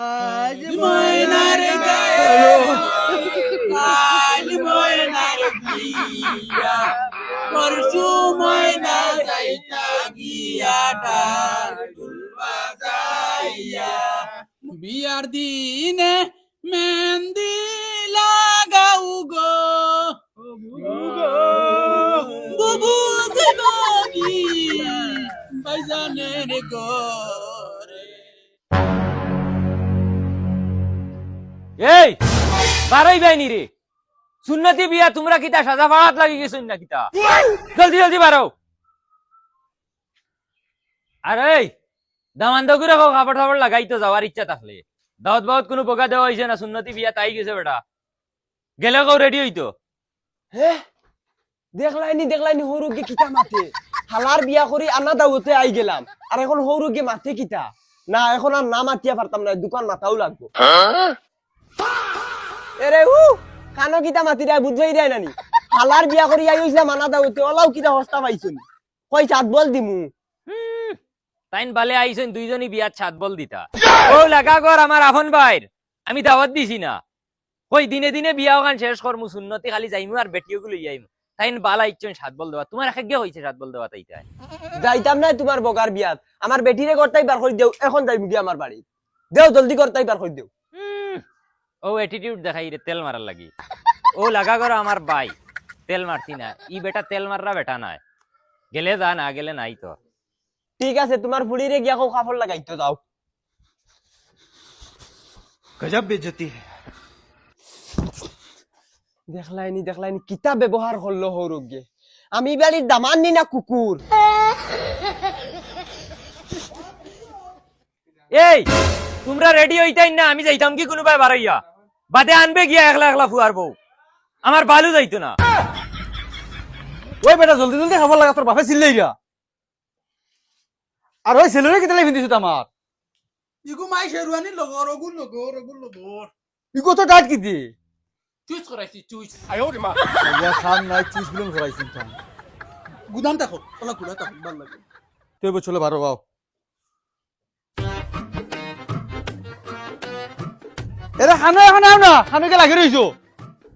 আজ ময়নার গায়ে কাল ময়নার বিয়া পরশু ময়না যাইতা গিয়া ঢাকুল বাজাইয়া বিয়ার দিনে মেহেন্দি লাগাও গো বুবু দিবাগি বাইজানের ঘরে। এই বারোই বাইনি রে সুন্নতি বিয়া তোমরা কিতা সাজা ফাড়াত লাগি গেছুন না কিতা জলদি জলদি বারো আরে দামান দগুরে কাপড় টাপড় লাগাই তো যাওয়ার ইচ্ছা থাকলে দাওয়াত বাওয়াত কোনো বোকা দেওয়া হয়েছে না সুন্নতি বিয়া তাই গেছে বেটা গেলে কেউ রেডি হইতো হে দেখলাইনি হৌরুকে কিতা মাতে হালার বিয়া করি আনা দাওতে আই গেলাম আর এখন হৌরুকে মাতে কিতা না এখন আর না মাতিয়া পারতাম না দোকান মাথাও লাগবো এরে কানো কিতা মাতি দেয় বুঝাই দেয় নানি হালার বিয়া করি আই হইছিলাম আনা দাওতে ওলাও কিতা হস্তা পাইছুন কই চাঁদ বল দিমু তাইন বালে আইছেন দুইজনই বিয়ার ছাদ বল দিতা ও লাগা কর আমার আফন ভাইর আমি দাওয়াত দিছি না কই দিনে দিনে বিয়া ওখান শেষ করমু সুন্নতি খালি যাইমু আর বেটিও গুলো যাইমু তাইন বালা ইচ্ছন সাত বল দেওয়া তোমার একে হইছে সাত বল দেওয়া তাইতাই যাইতাম না তোমার বগার বিয়াত আমার বেটিরে করতাই বার কই দেও এখন যাইমু কি আমার বাড়ি দেও জলদি করতাই বার কই দেও ও অ্যাটিটিউড দেখাই রে তেল মারার লাগি ও লাগা করো আমার ভাই তেল মারতি না ই বেটা তেল মাররা বেটা নাই গেলে যা না গেলে নাই তো ঠিক আছে তোমার ফুড়িরে গিয়া কো কাপড় লাগাইতো যাও গজব বেজতি দেখলাইনি কিতা ব্যবহার করলো হৌরুগে আমি বাড়ির দামান নি না কুকুর এই তোমরা রেডি হইতাই না আমি যাইতাম কি কোনো ভাই বাড়াইয়া বাদে আনবে গিয়া একলা একলা ফুয়ার বউ আমার বালু যাইতো না ওই বেটা জলদি জলদি খাবার লাগা তোর বাপে চিল্লাই গা আর ওই ছেলেরে কেটে লাই দিছো আমার ইগু মাই শেরওয়ানি লগর ওগুল লগর ইগো তো ডাট কি দি চুইস করাইছি চুইস ইয়া খান নাই চিজ বিলন করাইছিন তা গুদাম দেখো ওলা গুলা তো ভালো লাগে তুই বছলে বারো বাও এরা খানো এখন আও না খানোকে লাগি রইছো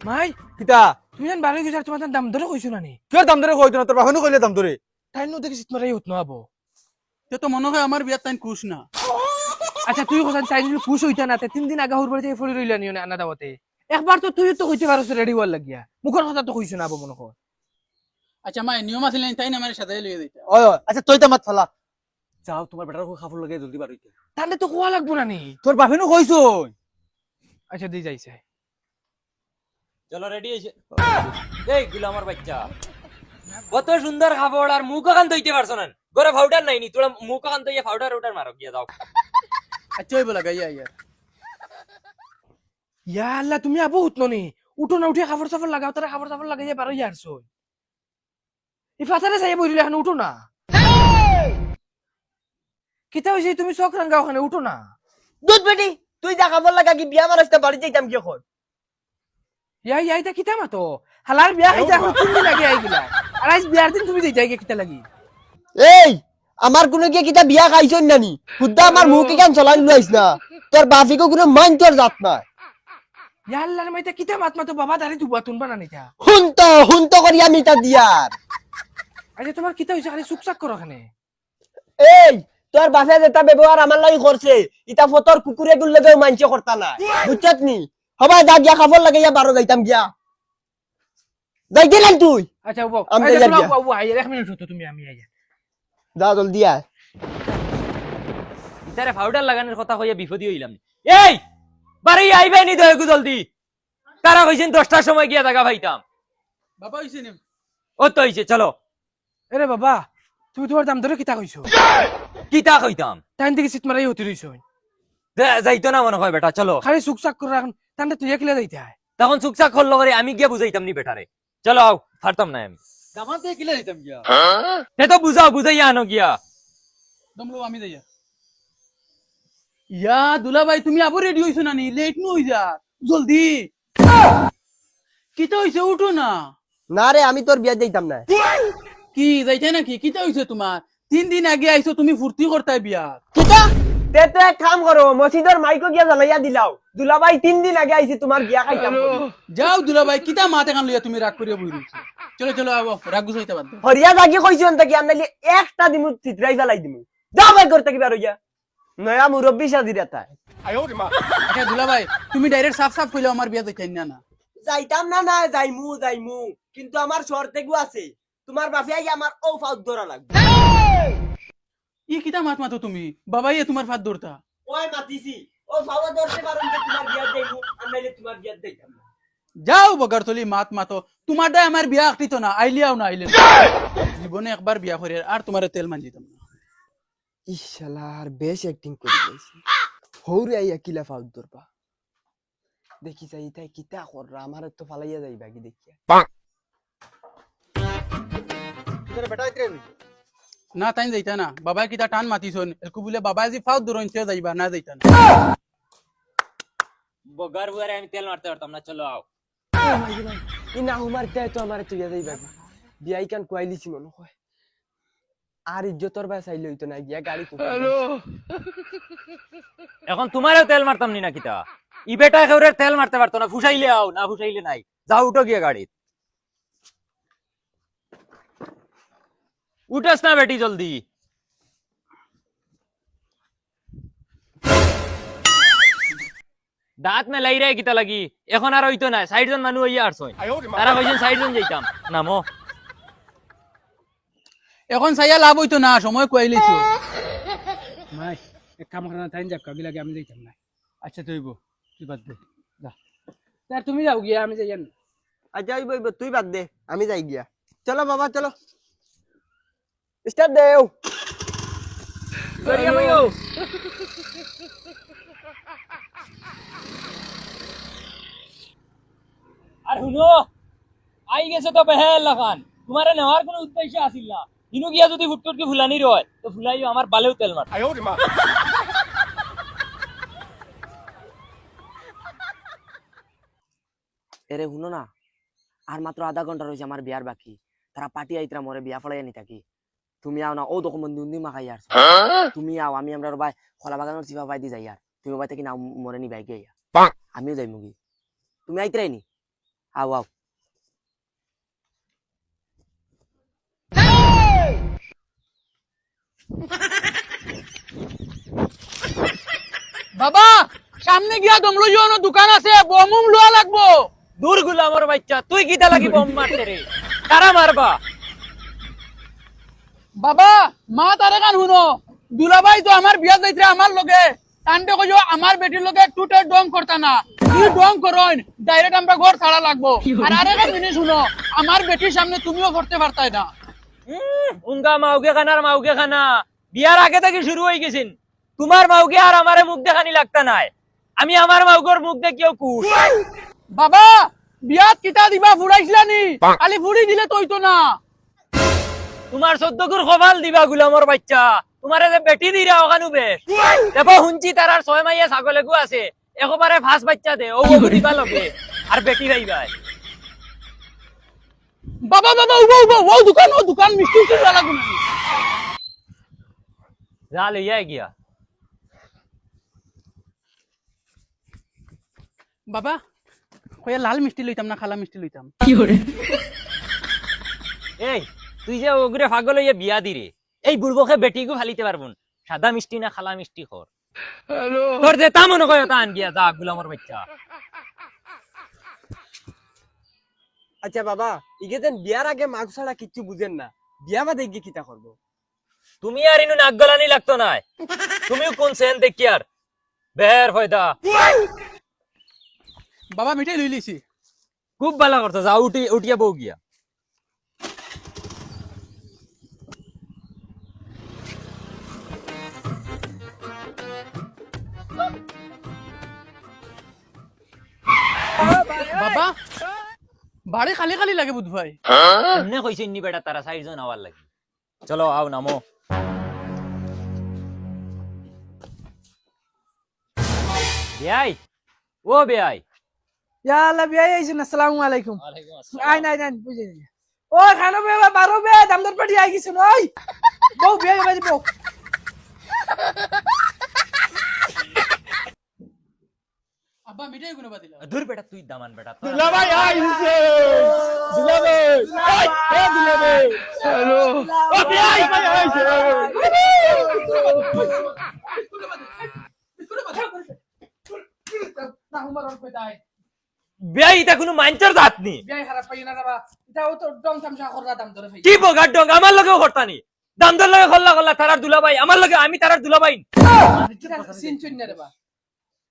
মাই কিতা তুমি জান বারো গেছার তোমার দাম ধরে কইছো নানি কিয় দাম ধরে কইতো না তোর বাপেনো কইলে দাম ধরে তাই নো দেখি সিতমারাই হত নহাবো তে তো মনে হয় আমার বিয়াত তাই খুশ না আচ্ছা তুই কোসান চাই যদি খুশ হইতা না তে 3 দিন আগে হুর বাড়িতে ফড়ি রইলা নিও না আনা দাওতে একবার তো তুই তো কইতে পারছ রেডি হওয়ার লাগিয়া মুখের কথা তো কইছ না আবো মনে কর আচ্ছা মাই নিয়ম আছিল তাই না আমার সাথে লইয়া দিতা ওই ওই আচ্ছা তুই তা মাত ফেলা যাও তোমার বেটার খাবার লাগে জলদি বার হইতে তাহলে তো কোয়া লাগবো নানি তোর বাপেনো কইছো আচ্ছা দি যাইছে চলো রেডি হইছে এই গুলো আমার বাচ্চা কত সুন্দর খাবার আর মুখ কান ধইতে পারছ না গরে পাউডার নাই নি তোরা মুখ কান ধইয়া পাউডার ওটার মারো গিয়া যাও আচ্ছা ওই বলা গাইয়া ইয়ার ইয়া আল্লাহ তুমি আবো উঠনো নি উঠো না উঠে খাবার সাফর লাগাও তারা খাবার সাফর লাগাইয়া বারো ইয়ারছো ইফাতারে যাই বইলে এখন উঠো না কিতা হইছে তুমি চক রাঙ্গা ওখানে উঠো না দুধ বেটি তুই যা কাপড় লাগা কি বিয়া মারাইতে বাড়ি যাইতাম কি এখন ইয়া ইয়া এটা কিতা মাতো হালার বিয়া খাইতে এখন 3 দিন আগে আই গিলা আর আজ বিয়ার দিন তুমি যাইতা কিতা লাগি এই আমার কোনো কি কিতা বিয়া খাইছন নানি খুদা আমার মুখে কেন চলাই লইছ না তোর বাপিকে কোনো মান তোর জাত না ইয়া আল্লাহর মাইতা কিতা মাত মাতো বাবা দাঁড়ি তুবা তুনবা না নিতা হুন্ত করি আমি তা দিয়ার আচ্ছা তোমার কিতা হইছে খালি চুপচাপ করো ওখানে এই তোর বাপে যেটা ব্যবহার আমার লাগি করছে ইটা ফতর কুকুরে গুল লাগেও মানছে করতা না বুঝছত নি হবা যা গিয়া খাবার লাগে ইয়া বারো যাইতাম গিয়া যাই গেলেন তুই আচ্ছা বাবু আমি আচ্ছা যাই গিয়া। বাবু আই 1 মিনিট হতো তুমি আমি আই যা জলদি আয় ইতারে পাউডার লাগানোর কথা কইয়া বিপদী হইলাম এই বাড়ি আইবে নি দয়গু জলদি তারা কইছেন 10টার সময় গিয়া জায়গা পাইতাম বাবা হইছে নি ও তো হইছে চলো আরে বাবা তুমি তোমার দাম ধরে কিতা কইছো কিতা কইতাম টাইম থেকে সিট মারাই হতে রইছো যাইতো না মনে হয় বেটা চলো খালি চুপচাপ করে রাখুন তান্ডে তুই একলা যাইতে হয় তখন চুকচাক করলো করে আমি গিয়া বুঝাইতাম নি বেটারে চলো আও পারতাম না আমি দামাতে কিলা দিতাম গিয়া সে তো বুঝাও বুঝাইয়া আনো গিয়া দমলো আমি যাইয়া ইয়া দুলা ভাই তুমি আবার রেডি হইছো না নি লেট নু হই যা জলদি কিতা হইছে উঠো না না রে আমি তোর বিয়া যাইতাম না কি যাইতে নাকি কিতা হইছে তোমার 3 দিন আগে আইছো তুমি ফুর্তি করতাই বিয়া কিতা তে তো এক কাম করো মসজিদের মাইকো গিয়া জ্বালাইয়া দিলাও দুলাভাই 3 দিন আগে আইছি তোমার বিয়া খাইতাম যাও দুলা ভাই কিতা মাতে কান লইয়া তুমি রাগ করিয়া বই রইছো চলো চলো আবো রাগ গুছাইতে বাদ দাও। হরিয়া জাগি কইছন তাকি আনলি একটা দিমু চিত্রাই জ্বালাই দিমু যাও ভাই করতে কি বের হইয়া নয়া মুরব্বি সাজিরা তাই আচ্ছা দুলা ভাই তুমি ডাইরেক্ট সাফ সাফ কইলো আমার বিয়া যাইতেন না না যাইতাম না না যাইমু কিন্তু আমার শর্তে গু আছে তোমার বাপে আই আমার ও ফাউদ ধরা লাগবে ই কিতা মাত মাতো তুমি বাবাই তোমার ফাত দৌড়তা ওই মাতিছি ও ফাউদ ধরতে পারুন যে তোমার বিয়া দেইমু আনলে তোমার বিয়া দেইতাম না যাও বগারতলি মাত মাতো তোমার দায় আমার বিয়া আকিত না আইলিয়াও না আইলে জীবনে একবার বিয়া করে আর তোমার তেল মান দিতাম না ইশালার বেশ অ্যাক্টিং করে গেছে হৌরে আইয়া কিলা ফাউদ ধরবা দেখি যাই তাই কিতা কররা আমার তো ফালাইয়া যাইবা কি দেখিয়া তোরে বেটা ইতরে না তাই যাইতা না বাবা কিতা টান মাতিছন একু বলে বাবা আজি ফাউদ দৌড়নতে যাইবা না যাইতা না বগার বুয়ারে আমি তেল মারতে পারতাম না চলো আও ই না হুমার তাই তো আমার তো ইয়া যাইবা বিয়াই কান কোয়াইলিছি মনে হয় আর ইজ্জতর বা চাইলে হইতো না গিয়া গাড়ি হ্যালো এখন তোমারও তেল মারতাম নি না কিতা ই বেটা কেউরে তেল মারতে পারতো না ফুসাইলে আও না ফুসাইলে নাই যাও উঠো গিয়া গাড়িত উঠাস না বেটি জলদি দাঁত মেলাই রে কিতা লাগি এখন আর হইতো না 60 জন মানুষ হইয়া আসছই তারা কইছেন 60 জন যাইতাম নামো এখন চাইয়া লাভ হইতো না সময় কইলেছো মাই এক কাম করনা তাই যাক কাগি লাগে আমি যাইতাম না আচ্ছা তুইব তুই বাদ দে যা তার তুমি যাও গিয়া আমি যাইয়ান আচ্ছা তুই বাদ দে আমি যাই গিয়া চলো বাবা চলো স্টার্ট দেও করিয়া বইও আর হুনো আই গেছে তো বেহেল লাগান তোমারে নেওয়ার কোনো উদ্দেশ্য আছিল না দিনু গিয়া যদি ফুটফুটকে ফুলানি রয় তো ফুলাইও আমার বালেও তেল মার এরে শুনো না আর মাত্র আধা ঘন্টা রয়েছে আমার বিয়ার বাকি তারা পার্টি আইতরা মরে বিয়া ফলাই আনি থাকি তুমি আও না ও দোকান বন্ধু উন্দি মাখাই আর তুমি আও আমি আমরা ভাই খোলা বাগানোর চিপা পাই দি যাই আর তুমি ভাই থেকে না মরে নি বাইকে আমিও যাই মুগি তুমি আইতরাই নি আও আও বাবা সামনে গিয়া দমলো জোনো দোকান আছে বমুম লোয়া লাগবো দূর গুলামর বাচ্চা তুই কিতা লাগি বম মারতে রে কারা মারবা বাবা মা তারে কান শুনো দুলাভাই তো আমার বিয়া যাইতে আমার লগে টান্ডে কইও আমার বেটির লগে টুটে ডং করতা না তুই ডং করইন ডাইরেক্ট আমরা ঘর ছাড়া লাগবো আর আরেকটা জিনিস শুনো আমার বেটির সামনে তুমিও করতে পারতাই না উনকা মাউকে খানার মাউকে খানা বিয়ার আগে থেকে শুরু হয়ে গেছেন তোমার মাউকে আর আমারে মুখ দেখানি লাগতা নাই আমি আমার মাউগর মুখ দেখিও কুশ বাবা বিয়াত কিতা দিবা ফুরাইছলানি খালি ফুরি দিলে তইতো না তোমার 14 গুর খবাল দিবা গুলামর বাচ্চা তোমারে যে বেটি দিরা ওখানু বেশ দেখো হুঞ্চি তারার 6 মাইয়া ছাগলে গু আছে একবারে ফাস বাচ্চা দে ও দিবা লগে আর বেটি রাইবাই বাবা বাবা ও দোকান মিষ্টি কি লাগু যা লইয়া গিয়া বাবা কইয়া লাল মিষ্টি লইতাম না খালা মিষ্টি লইতাম এই তুই যে ওগুরে পাগল হইয়া বিয়া দিরে এই বুড়বকে বেটিগু ফালিতে পারবুন সাদা মিষ্টি না খালা মিষ্টি খর তোর যে তা মনে কয় তা আন গিয়া যা গুলামর বাচ্চা আচ্ছা বাবা ইগেতেন বিয়ার আগে মাগ ছাড়া কিচ্ছু বুঝেন না বিয়া বাদে গিয়ে কিতা করবো তুমি আর ইনু নাক গলানি লাগতো না তুমিও কোন সেন দেখি আর বের ফয়দা বাবা মিঠাই লই লিছি খুব ভালো করছো যা উঠিয়া বউ গিয়া বাবা বাড়ি খালি খালি লাগে বুধ ভাই এমনি কইছে নি বেটা তারা 60 জন আওয়ার লাগি চলো আও নামো বেয়াই ও বেয়াই ইয়া আল্লাহ বিয়াই আইছেন আসসালামু আলাইকুম ওয়ালাইকুম আই নাই নাই বুঝে নি ও খানো বে বারো বে দামদার পাটি আই গেছেন ওই বউ বিয়াই বাজি বউ আব্বা মিঠাই কোনো বাতিল ধুর বেটা তুই দামান বেটা তোর দুলাভাই আইছে দুলাভাই এ দুলাভাই হ্যালো ও ভাই আইছে না হুমার ওর কইতাই বিয়া ইটা কোনো মাইন্টার জাত নি বিয়াই খারাপ পাই না যাবা এটাও তো ডং তামসা কররা দাম ধরে ভাই কি বগার ডং আমার লগেও করতানি দাম দর লগে খল্লা খল্লা তারার দুলাভাই আমার লগে আমি তারার দুলাভাই সিন চুন না রে বা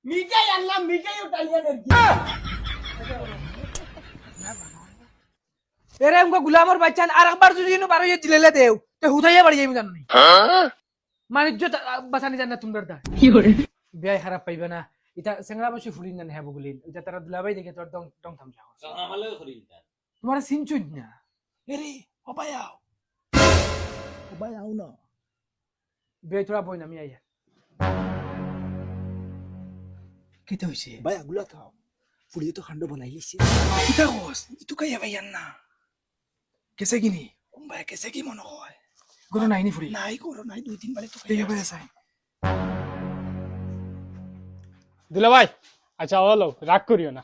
মিঠাই আনলাম মিঠাই উঠাইয়া নে এরে আমগো গুলামর বাচ্চান আর একবার যদি ইনো বারো ইয়ে দিলেলে দেও তে হুদাইয়া বাড়ি যাইমি জানো নি মানিজ্য বাঁচানি জান না তোমরা দা কি করে বিয়াই খারাপ পাইবে না এটা সেংরা বসে ফুলিন না হ্যাঁ বগুলিন এটা তারা দুলাভাই দেখে তোর ডং ডং থামসা আমার লগে করিল তোমার সিন চুন না এরে অবায়াও ভাই আও না বিয়াই তোরা বই না আমি আইয়া কিতে হইছে ভাই আগুলা খাও ফুড়িয়ে তো খান্ড বানাই লিছে কিতা কস ইতু কাইয়া ভাইয়ান না কেসে কিনি ভাই কেসে কি মনে হয় কোনো নাইনি ফুরি নাই করো নাই 2-3 বারে তো দেখে ভাই আছে দুলাভাই আচ্ছা হলো রাগ করিও না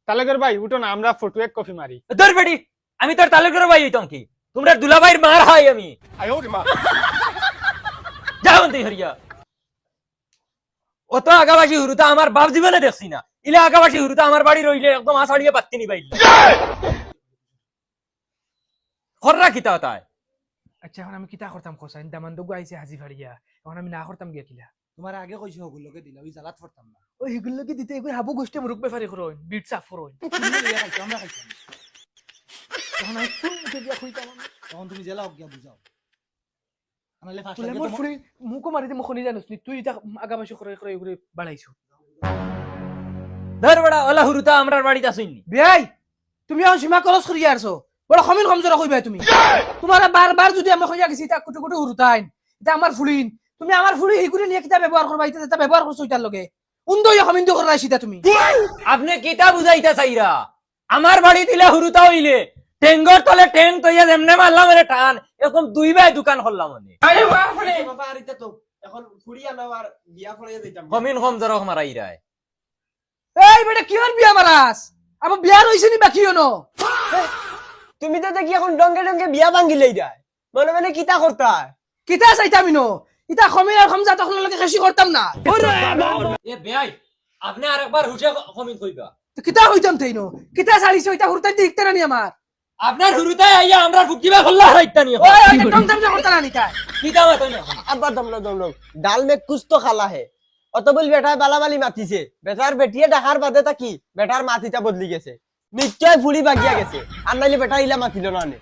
তালেগর ভাই উঠো না আমরা ফটো এক কফি মারি ধর বেটি আমি তোর তালুকের ভাই হইতাম কি তোমরা দুলাভাইর মার হয় আমি আয়ো রে মা যাও তুই হরিয়া অত আগাবাসী হুরুতা আমার বাপ জীবনে দেখছি না ইলে আগাবাসী হুরুতা আমার বাড়ি রইলে একদম আষাঢ়িয়ে পাত্তি নি পাইল খররা কিতা তাই আচ্ছা এখন আমি কিতা করতাম কোসাইন দামান দগু আইছে হাজি ফাড়িয়া এখন আমি না করতাম গিয়া কিলা তোমার আগে কইছি হগুলোকে দিলা ওই জালাত পড়তাম না ওই এগুলো কি দিতে এগুলো হাবু গোষ্ঠী মুরুক বেফারি করোন বিট সাফ করোন আমরা খাইতাম এখন আমি কোন মুখে গিয়া খুইতাম তখন তুমি জেলা গিয়া বুঝাও আনালে ফার্স্ট তুলে মোর ফুরি মুকো মারিতে মুখনি জানোস নি তুই এটা আগাবাসী করে করে এগুলো বাড়াইছো ধর বড়া ওলা হুরুতা আমরার বাড়িতে আসইনি বিয়াই তুমি এখন সীমা খরচ করিয়া আসছো বড় খমিন কমজোর কইবা তুমি তোমার বারবার যদি আমি কইয়া গেছি এটা কুটু কুটু হুরুতাইন এটা আমার ফুলিন তুমি আমার ফুলি এইগুলি নিয়ে কিতা ব্যবহার করবা এটা ব্যবহার করছো এটার লগে উন্দই খমিন তো করাইছি তুমি আপনি কিতা বুঝাইতা চাইরা আমার বাড়ি দিলে হুরুতা হইলে টেঙ্গর তলে টেং তৈয়া যেমনে মারলাম রে টান এরকম দুই ভাই দোকান করলাম মানে বাবা আরিতে তো এখন ফুড়িয়া নাও আর বিয়া ফলাইয়া দিতাম কমিন কম জরক মারাই রায় এই বেটা কি আর বিয়া মারাস আমার বিয়া রইছে নি বাকি হনো তুমি তো দেখি এখন ডঙ্গে ডঙ্গে বিয়া ভাঙ্গিলেই যায় মনে মনে কিতা করতা কিতা চাইতামি নো ইতা খমিন আর খমজা তখন লগে খেসি করতাম না এ বেয়াই আপনি আরেকবার হুশে কমিন কইবা তো কিতা হইতাম তাইনো কিতা ছাড়িছো এটা হুরতাই দেখতে না নি আমার আপনার হুরুতায় আইয়া আমরা ফুকিবা খল্লা হইতানি ওই ওই টং টং করতে না নি তাই কিতা মাতই না আব্বা দমলো ডাল মে কুছ তো খালা হে অত বল বেটা বালাবালি মাতিছে বেটার বেটিয়ে ডাকার বাদে তাকি বেটার মাতিটা বদলি গেছে নিশ্চয় ফুলি বাগিয়া গেছে আর নাইলে বেটা ইলা মাতিল না নে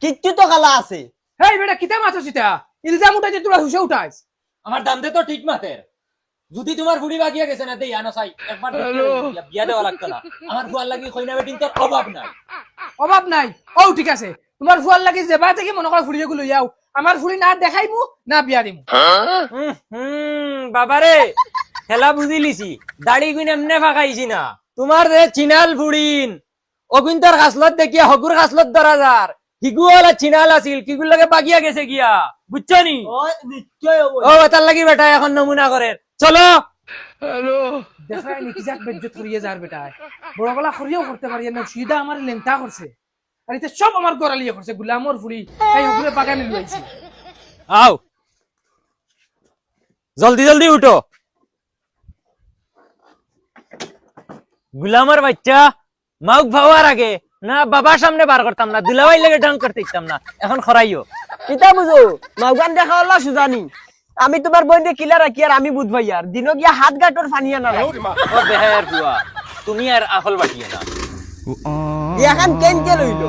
কিচ্ছু তো খালা আছে হেই বেটা কিতা মাথা সিতা ইলজাম উঠাইতে তোরা হুশে উঠাইস আমার দাম দে তো ঠিক মাতের যদি তোমার ফুড়ি বাগিয়া গেছে না দেই আনো চাই একবার বিয়া দেওয়া লাগতো না আমার ফুয়ার লাগি কইনা বেটিন তোর অভাব নাই অভাব নাই ও ঠিক আছে তোমার ফুয়ার লাগি যেবা থেকে মনে কর ফুড়িয়ে গুলো যাও আমার ফুড়ি না দেখাইমু না বিয়া দিমু বাবারে খেলা বুঝি লিছি দাড়ি গুন এমনে ফাঁকাইছি না তোমার যে চিনাল ফুড়িন অগুন্তর খাসলত দেখিয়া হগুর খাসলত দরাজার হিগুয়ালা চিনাল আছিল কিগুর লগে বাগিয়া গেছে গিয়া বুঝছো নি ও নিশ্চয় ও তার লাগি বেটা এখন নমুনা করে চলো দেখাই নি কি যাক বেজ্জত করিয়ে যার বেটা বড় গলা করিয়েও করতে পারি না সিধা আমার লেংটা করছে আর এটা সব আমার গড়ালিয়ে করছে গুলামর ফুড়ি এই হগুরে বাগানে লইছি আও জলদি জলদি উঠো গুলামের বাচ্চা মাউক ভাবার আগে না বাবার সামনে বার করতাম না দুলাভাই লেগে ঢং করতে ইচ্ছাম না এখন খরাইও কিতা বুঝো মাউগান দেখা হল্লা সুজানি আমি তোমার বইনে কিলা রাখি আর আমি বুঝ ভাই আর দিন গিয়া হাত গাটর ফানিয়া না ও বেহের বুয়া তুমি আর আফল বাটিয়ে না এখন কেন কে লইলো